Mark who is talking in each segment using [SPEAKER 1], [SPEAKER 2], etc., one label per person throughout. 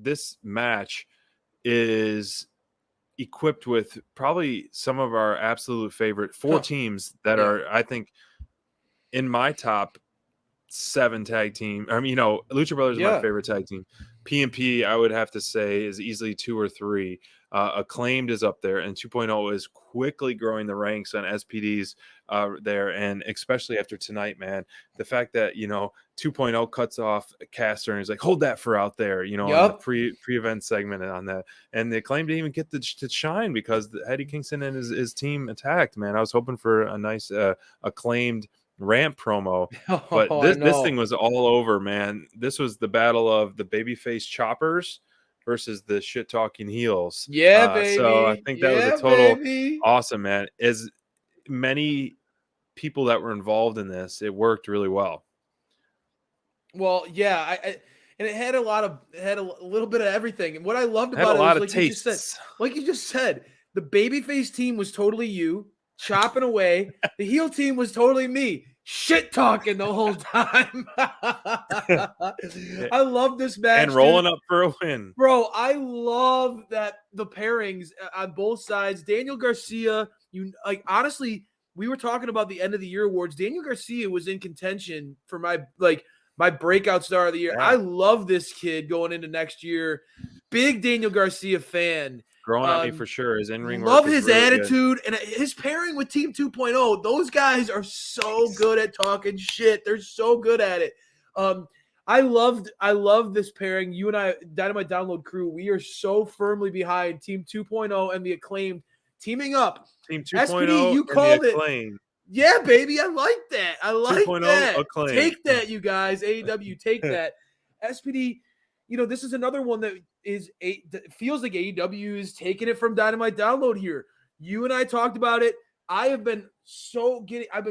[SPEAKER 1] this match is equipped with probably some of our absolute favorite 4 teams that are, I think, in my top 7 tag team. I mean, Lucha Brothers is my favorite tag team. PMP, I would have to say, is easily 2 or 3. Acclaimed is up there, and 2.0 is quickly growing the ranks on SPDs there, and especially after tonight, man, the fact that 2.0 cuts off Caster and he's like, hold that for out there, in the pre-event segment on that, and the Acclaimed didn't even get to shine because Eddie Kingston and his team attacked. Man, I was hoping for a nice Acclaimed ramp promo, but this thing was all over, man. This was the battle of the babyface choppers versus the shit talking heels.
[SPEAKER 2] Baby.
[SPEAKER 1] So I think that was a total awesome, man. As many people that were involved in this, it worked really well.
[SPEAKER 2] Well, yeah, and it had a little bit of everything. And what I loved about
[SPEAKER 1] it was
[SPEAKER 2] like you just said, the babyface team was totally you chopping away. The heel team was totally me shit talking the whole time. I love this match
[SPEAKER 1] and rolling up for a win,
[SPEAKER 2] bro. I love that the pairings on both sides. Daniel Garcia, honestly, we were talking about the end of the year awards. Daniel Garcia was in contention for my breakout star of the year.
[SPEAKER 1] Yeah.
[SPEAKER 2] I love this kid going into next year. Big Daniel Garcia fan.
[SPEAKER 1] Growing on me for sure. His in-ring work
[SPEAKER 2] love his
[SPEAKER 1] really
[SPEAKER 2] attitude
[SPEAKER 1] good.
[SPEAKER 2] And his pairing with Team 2.0. Those guys are so good at talking shit. They're so good at it. I love this pairing. You and I, Dynamite Download crew, we are so firmly behind Team 2.0 and the Acclaimed teaming up.
[SPEAKER 1] Team 2.0
[SPEAKER 2] SPD, you called it. Yeah, baby, I like that. I like that.
[SPEAKER 1] Acclaimed.
[SPEAKER 2] Take that, you guys. AEW, take that. SPD, this is another one that feels like AEW is taking it from Dynamite Download here. You and I talked about it. I've been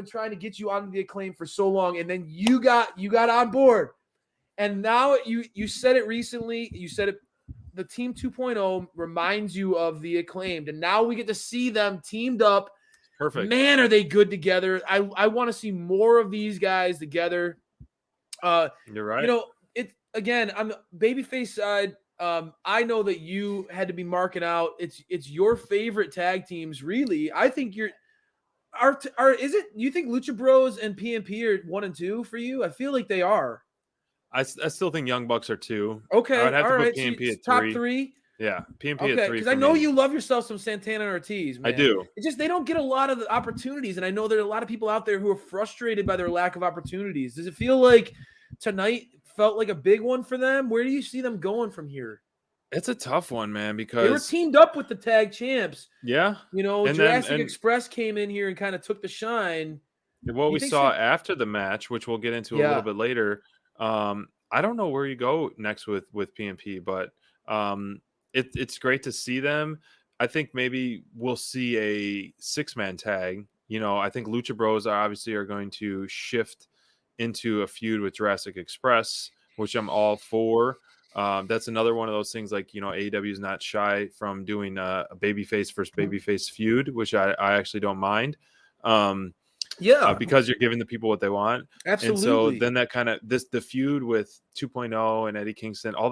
[SPEAKER 2] trying to get you on the Acclaim for so long, and then you got on board. And now you said it recently. You said it. The Team 2.0 reminds you of the Acclaimed, and now we get to see them teamed up.
[SPEAKER 1] Perfect.
[SPEAKER 2] Man, are they good together? I want to see more of these guys together.
[SPEAKER 1] You're right.
[SPEAKER 2] Again, on the babyface side, I know that you had to be marking out. It's your favorite tag teams, really. I think you think Lucha Bros and PMP are 1 and 2 for you? I feel like they are.
[SPEAKER 1] I still think Young Bucks are 2.
[SPEAKER 2] Okay,
[SPEAKER 1] I would have
[SPEAKER 2] all
[SPEAKER 1] to
[SPEAKER 2] right.
[SPEAKER 1] put PMP at 3.
[SPEAKER 2] Top 3.
[SPEAKER 1] Yeah, PMP
[SPEAKER 2] okay,
[SPEAKER 1] at 3.
[SPEAKER 2] Because I know you love yourself some Santana Ortiz, man.
[SPEAKER 1] I do.
[SPEAKER 2] It's just they don't get a lot of the opportunities, and I know there are a lot of people out there who are frustrated by their lack of opportunities. Does it feel like tonight felt like a big one for them? Where do you see them going from here?
[SPEAKER 1] It's a tough one, man, because
[SPEAKER 2] they were teamed up with the tag champs.
[SPEAKER 1] Yeah.
[SPEAKER 2] Jurassic Express came in here and kind of took the shine.
[SPEAKER 1] What we saw after the match, which we'll get into a little bit later, I don't know where you go next with PMP, but it's great to see them. I think maybe we'll see a 6-man tag. I think Lucha Bros are going to shift into a feud with Jurassic Express, which I'm all for. That's another one of those things like, AEW is not shy from doing a babyface versus babyface feud, which I actually don't mind. Because you're giving the people what they want.
[SPEAKER 2] Absolutely.
[SPEAKER 1] And so then that kind of the feud with 2.0 and Eddie Kingston, all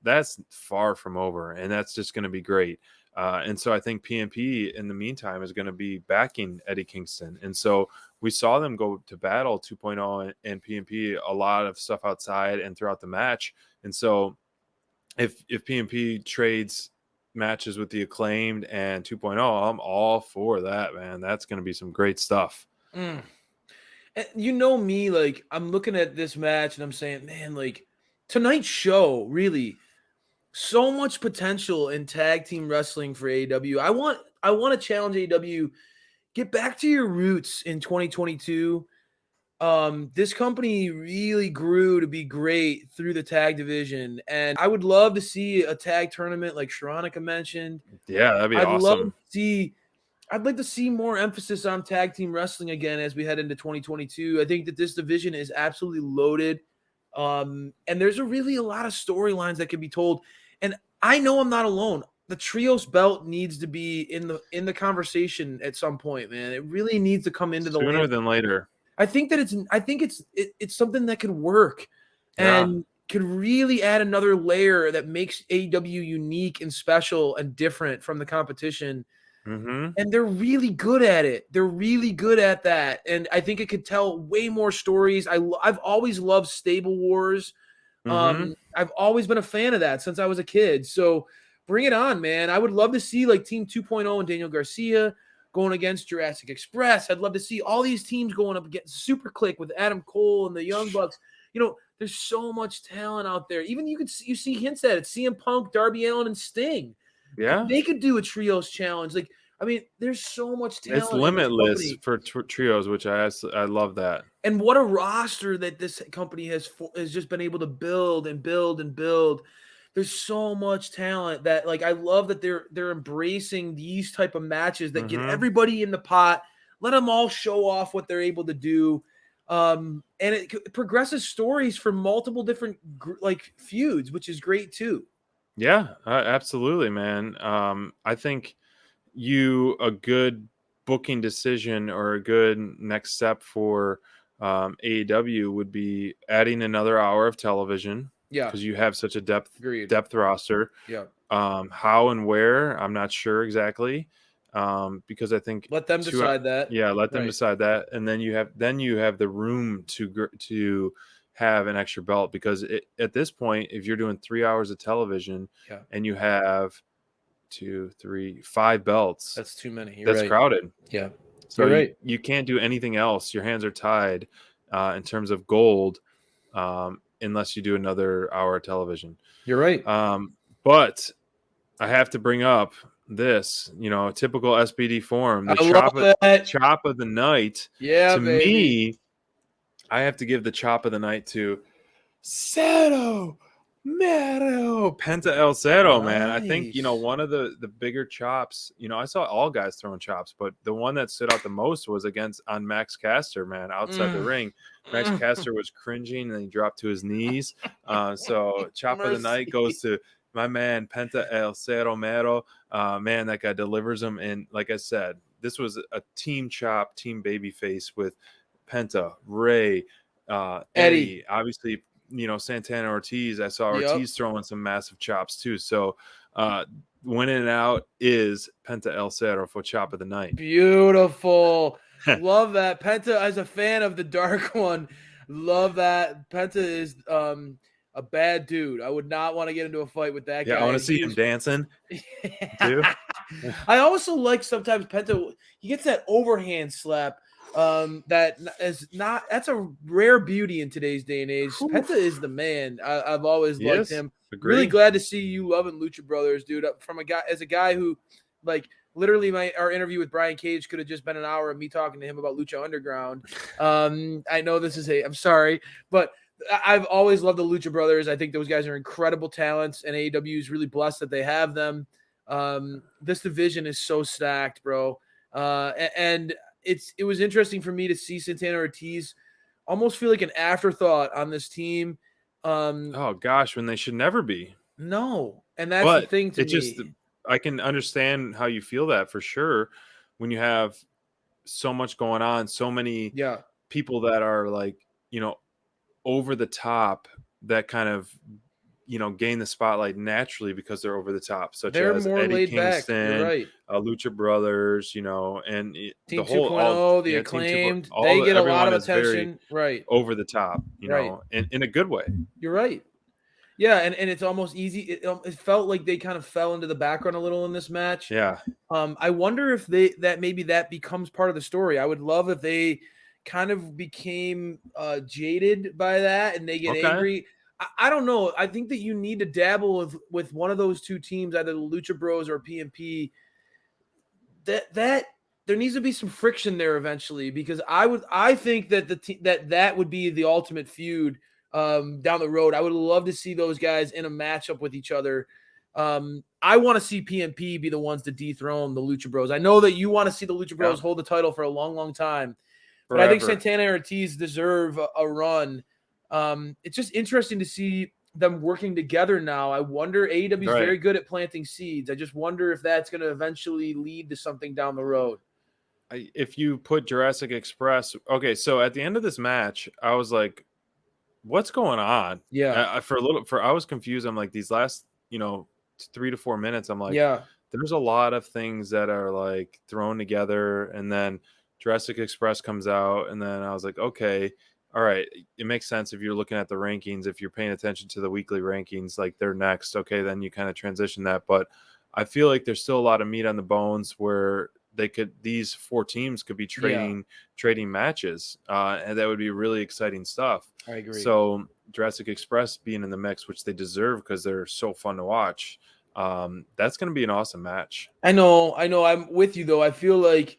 [SPEAKER 1] that's far from over, and that's just going to be great. And so I think PMP in the meantime is going to be backing Eddie Kingston. And so we saw them go to battle 2.0 and PMP, a lot of stuff outside and throughout the match. And so if PMP trades matches with the Acclaimed and 2.0, I'm all for that, man. That's going to be some great stuff.
[SPEAKER 2] And you know me, like, I'm looking at this match and I'm saying, man, like, tonight's show, really, so much potential in tag team wrestling for AEW. I want to challenge AEW, get back to your roots in 2022. This company really grew to be great through the tag division, and I would love to see a tag tournament like Sharonica mentioned.
[SPEAKER 1] Yeah, that'd be awesome.
[SPEAKER 2] I'd like to see more emphasis on tag team wrestling again as we head into 2022. I think that this division is absolutely loaded. And there's really a lot of storylines that can be told. And I know I'm not alone. The trios belt needs to be in the conversation at some point, man. It really needs to come into the
[SPEAKER 1] sooner than later.
[SPEAKER 2] I think that it's something that could work. And could really add another layer that makes AEW unique and special and different from the competition.
[SPEAKER 1] Mm-hmm.
[SPEAKER 2] And they're really good at it. They're really good at that. And I think it could tell way more stories. I've always loved Stable Wars.
[SPEAKER 1] Mm-hmm.
[SPEAKER 2] I've always been a fan of that since I was a kid. So bring it on, man. I would love to see like Team 2.0 and Daniel Garcia going against Jurassic Express. I'd love to see all these teams going up against Super Click with Adam Cole and the Young Bucks. You know, there's so much talent out there. Even you see hints at it. CM Punk, Darby Allin, and Sting.
[SPEAKER 1] Yeah.
[SPEAKER 2] They could do a trios challenge. Like, I mean, there's so much talent.
[SPEAKER 1] It's limitless for trios, which I love that.
[SPEAKER 2] And what a roster that this company has just been able to build and build and build. There's so much talent that, like, I love that they're embracing these type of matches that get everybody in the pot, let them all show off what they're able to do. And it progresses stories for multiple different like feuds, which is great too.
[SPEAKER 1] Yeah, absolutely, man. I think a good booking decision or a good next step for AEW would be adding another hour of television.
[SPEAKER 2] Yeah,
[SPEAKER 1] because you have such a depth roster.
[SPEAKER 2] Yeah.
[SPEAKER 1] How and where, I'm not sure exactly. Because I think
[SPEAKER 2] let them decide that.
[SPEAKER 1] Yeah, let them decide that, and then you have the room to have an extra belt, because at this point, if you're doing 3 hours of television and you have 2, 3, 5 belts,
[SPEAKER 2] that's too many.
[SPEAKER 1] That's crowded.
[SPEAKER 2] Yeah,
[SPEAKER 1] so you can't do anything else. Your hands are tied in terms of gold, unless you do another hour of television.
[SPEAKER 2] You're right.
[SPEAKER 1] But I have to bring up this, typical SPD form, the chop of the night.
[SPEAKER 2] Yeah,
[SPEAKER 1] to me, I have to give the chop of the night to Cero Mero, Penta El Cero, man. I think, one of the bigger chops, I saw all guys throwing chops, but the one that stood out the most was on Max Caster, man, outside the ring. Max Caster was cringing and he dropped to his knees. So chop of the night goes to my man, Penta El Cero Mero. Man, that guy delivers them. And like I said, this was a team chop, team babyface with Penta, Ray, Eddie, obviously, Santana Ortiz. I saw Ortiz throwing some massive chops too. So winning out is Penta El Cero for chop of the night.
[SPEAKER 2] Beautiful. Love that. Penta, as a fan of the dark one, love that. Penta is a bad dude. I would not want to get into a fight with that guy.
[SPEAKER 1] Yeah, I want to see him dancing too.
[SPEAKER 2] I also like sometimes Penta, he gets that overhand slap. That's a rare beauty in today's day and age. Oof. Penta is the man. I've always liked him.
[SPEAKER 1] Agreed.
[SPEAKER 2] Really glad to see you loving Lucha Brothers, dude. From a guy who, like, literally our interview with Brian Cage could have just been an hour of me talking to him about Lucha Underground. I know I'm sorry, but I've always loved the Lucha Brothers. I think those guys are incredible talents, and AEW is really blessed that they have them. This division is so stacked, bro. And it was interesting for me to see Santana Ortiz almost feel like an afterthought on this team.
[SPEAKER 1] Oh gosh, when they should never be.
[SPEAKER 2] No, and that's the thing to me.
[SPEAKER 1] I can understand how you feel that for sure when you have so much going on, so many people that are like, over the top, that kind of, gain the spotlight naturally because they're over the top, such as
[SPEAKER 2] more
[SPEAKER 1] Eddie
[SPEAKER 2] laid
[SPEAKER 1] Kingston,
[SPEAKER 2] back.
[SPEAKER 1] Lucha Brothers, and
[SPEAKER 2] Team 2.0, the Acclaimed, they get a lot of attention,
[SPEAKER 1] over the top, in a good way.
[SPEAKER 2] You're right. Yeah, and it's almost easy. It felt like they kind of fell into the background a little in this match.
[SPEAKER 1] Yeah.
[SPEAKER 2] I wonder if maybe that becomes part of the story. I would love if they kind of became jaded by that and they get angry. I don't know. I think that you need to dabble with one of those two teams, either the Lucha Bros or PMP. That there needs to be some friction there eventually, because I think that that would be the ultimate feud down the road. I would love to see those guys in a matchup with each other. I want to see PMP be the ones to dethrone the Lucha Bros. I know that you want to see the Lucha Bros hold the title for a long, long time. But I think Santana and Ortiz deserve a run. It's just interesting to see them working together now. I wonder, AEW is very good at planting seeds. I just wonder if that's going to eventually lead to something down the road.
[SPEAKER 1] If you put Jurassic Express, okay, so at the end of this match, I was like, what's going on?
[SPEAKER 2] Yeah.
[SPEAKER 1] I was confused. I'm like, these last, 3 to 4 minutes, I'm like,
[SPEAKER 2] Yeah.
[SPEAKER 1] there's a lot of things that are like thrown together, and then Jurassic Express comes out, and then I was like, okay, all right, it makes sense if you're looking at the rankings, if you're paying attention to the weekly rankings, like they're next, okay, then you kind of transition that. But I feel like there's still a lot of meat on the bones where these 4 teams could be trading matches, and that would be really exciting stuff.
[SPEAKER 2] I agree.
[SPEAKER 1] So Jurassic Express being in the mix, which they deserve because they're so fun to watch. That's going to be an awesome match.
[SPEAKER 2] I know. I'm with you though. I feel like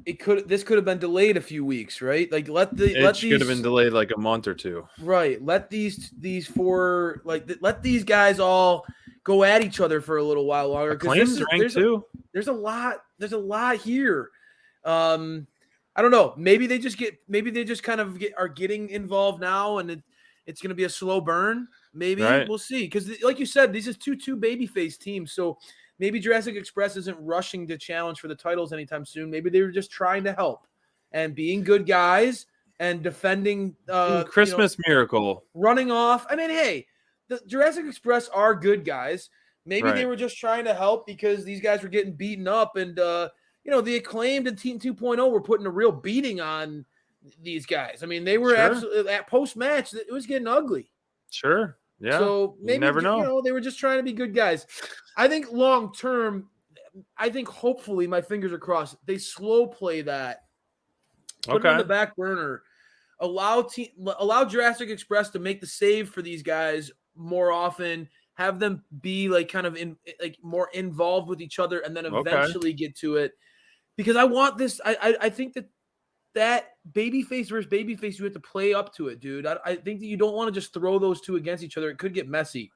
[SPEAKER 2] this could have been delayed a few weeks, right? Like let these
[SPEAKER 1] have been delayed like a month or two.
[SPEAKER 2] Right. Let these 4 let these guys all go at each other for a little while longer.
[SPEAKER 1] Acclaim's ranked too.
[SPEAKER 2] There's a lot here. I don't know. Maybe they just kind of are getting involved now, and it's going to be a slow burn. Maybe We'll see. Because like you said, these is two babyface teams. So maybe Jurassic Express isn't rushing to challenge for the titles anytime soon. Maybe they were just trying to help and being good guys and defending.
[SPEAKER 1] Christmas Miracle.
[SPEAKER 2] Running off. I mean, hey, the Jurassic Express are good guys. Maybe they were just trying to help because these guys were getting beaten up, and the Acclaimed and Team 2.0 were putting a real beating on these guys. I mean, they were absolutely at post match. It was getting ugly.
[SPEAKER 1] Sure. Yeah.
[SPEAKER 2] So maybe
[SPEAKER 1] you never know.
[SPEAKER 2] They were just trying to be good guys. I think long term, hopefully, my fingers are crossed, they slow play that. Put it on the back burner. Allow Jurassic Express to make the save for these guys more often. Have them be like kind of more involved with each other, and then eventually get to it. Because I want this. I think that babyface versus babyface, you have to play up to it, dude. I think that you don't want to just throw those two against each other. It could get messy.